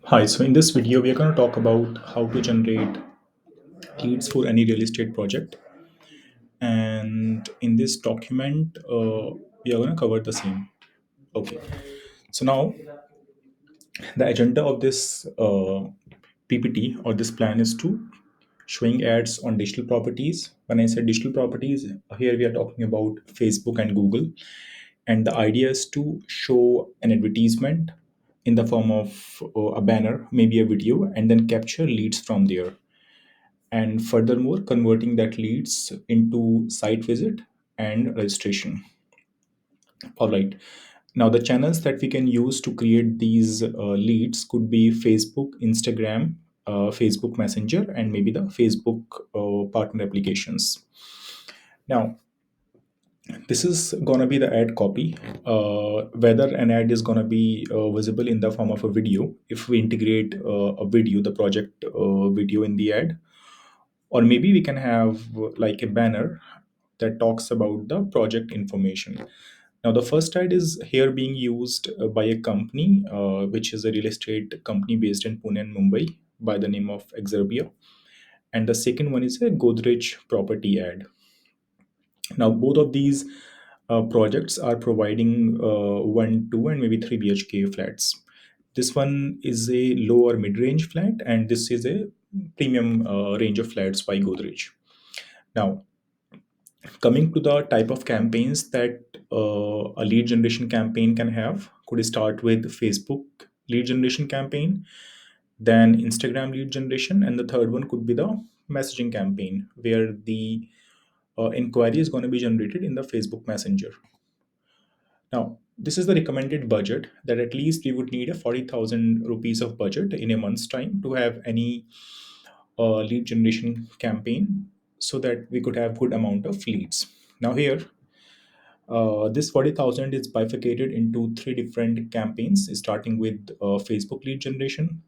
Hi, so in this video, we are going to talk about how to generate leads for any real estate project. And in this document, we are going to cover the same. Okay, so now the agenda of this PPT or this plan is to showing ads on digital properties. When I say digital properties, here we are talking about Facebook and Google. And the idea is to show an advertisement in the form of a banner, maybe a video, and then capture leads from there, and furthermore converting that leads into site visit and registration. All right, now the channels that we can use to create these leads could be Facebook, Instagram, Facebook Messenger, and maybe the Facebook partner applications. Now this is going to be the ad copy. Whether an ad is going to be visible in the form of a video, if we integrate a video, the project video in the ad, or maybe we can have like a banner that talks about the project information. Now the first ad is here being used by a company which is a real estate company based in Pune and Mumbai by the name of Exerbia, and the second one is a Godrej property ad. Now both of these projects are providing 1 2 and maybe 3 BHK flats. This one is a low or mid-range flat, and this is a premium range of flats by Godrej. Now, coming to the type of campaigns that a lead generation campaign can have, could start with Facebook lead generation campaign, then Instagram lead generation, and the third one could be the messaging campaign, where the inquiry is going to be generated in the Facebook Messenger. Now, this is the recommended budget that at least we would need a 40,000 rupees of budget in a month's time to have any lead generation campaign, so that we could have good amount of leads. Now here, this 40,000 is bifurcated into three different campaigns, starting with Facebook lead generation,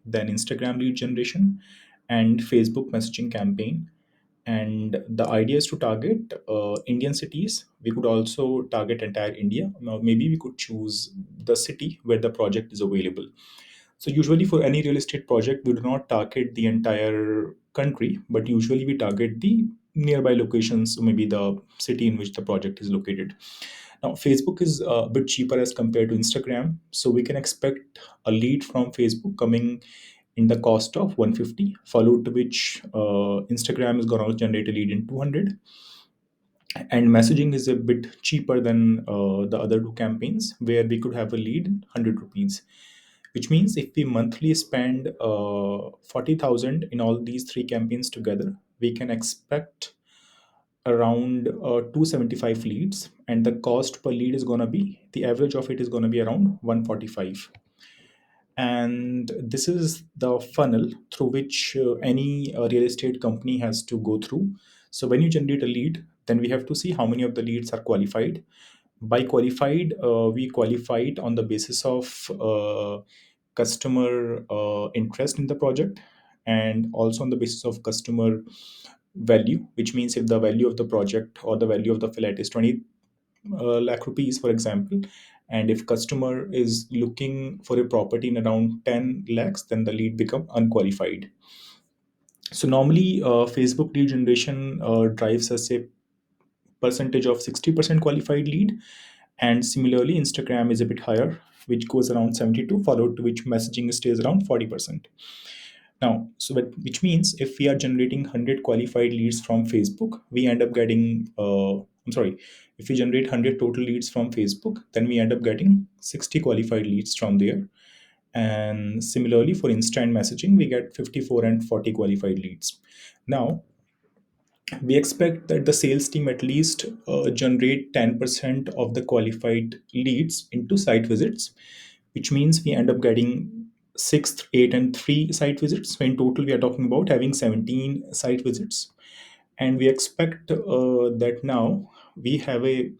then Instagram lead generation, and Facebook messaging campaign. And the idea is to target Indian cities. We could also target entire India. Now, maybe we could choose the city where the project is available. So, usually for any real estate project, we do not target the entire country, but usually we target the nearby locations, so maybe the city in which the project is located. Now, Facebook is a bit cheaper as compared to Instagram, so we can expect a lead from Facebook coming in the cost of 150, followed to which Instagram is going to generate a lead in 200, and messaging is a bit cheaper than the other two campaigns, where we could have a lead in 100 rupees, which means if we monthly spend 40,000 in all these three campaigns together, we can expect around 275 leads, and the cost per lead is going to be, the average of it is going to be around 145. And this is the funnel through which any real estate company has to go through. So when you generate a lead, then we have to see how many of the leads are qualified. By qualified, we qualify it on the basis of customer interest in the project, and also on the basis of customer value, which means if the value of the project or the value of the flat is 20 lakh rupees, for example, and if customer is looking for a property in around 10 lakhs, then the lead become unqualified. So normally Facebook lead generation drives us a percentage of 60% qualified lead, and similarly Instagram is a bit higher, which goes around 72, followed to which messaging stays around 40%. Now, so which means if we are generating 100 qualified leads from Facebook, we end up getting, I'm sorry, if we generate 100 total leads from Facebook, then we end up getting 60 qualified leads from there. And similarly for instant messaging, we get 54 and 40 qualified leads. Now, we expect that the sales team at least generate 10% of the qualified leads into site visits, which means we end up getting 6, 8, and 3 site visits. So in total, we are talking about having 17 site visits. And we expect that now we have a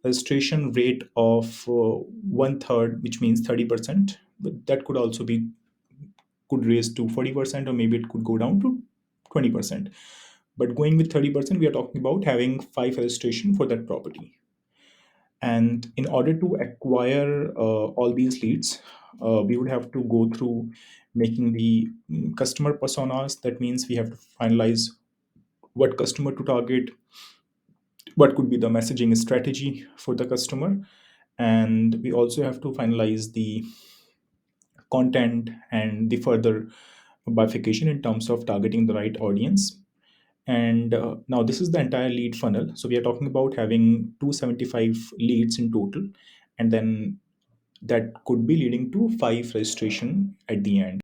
registration rate of one third, which means 30%. But that could also be, could raise to 40%, or maybe it could go down to 20%. But going with 30%, we are talking about having 5 registration for that property. And in order to acquire all these leads, we would have to go through making the customer personas. That means we have to finalize what customer to target, what could be the messaging strategy for the customer, and we also have to finalize the content and the further bifurcation in terms of targeting the right audience. And now this is the entire lead funnel. So we are talking about having 275 leads in total, and then that could be leading to 5 registration at the end.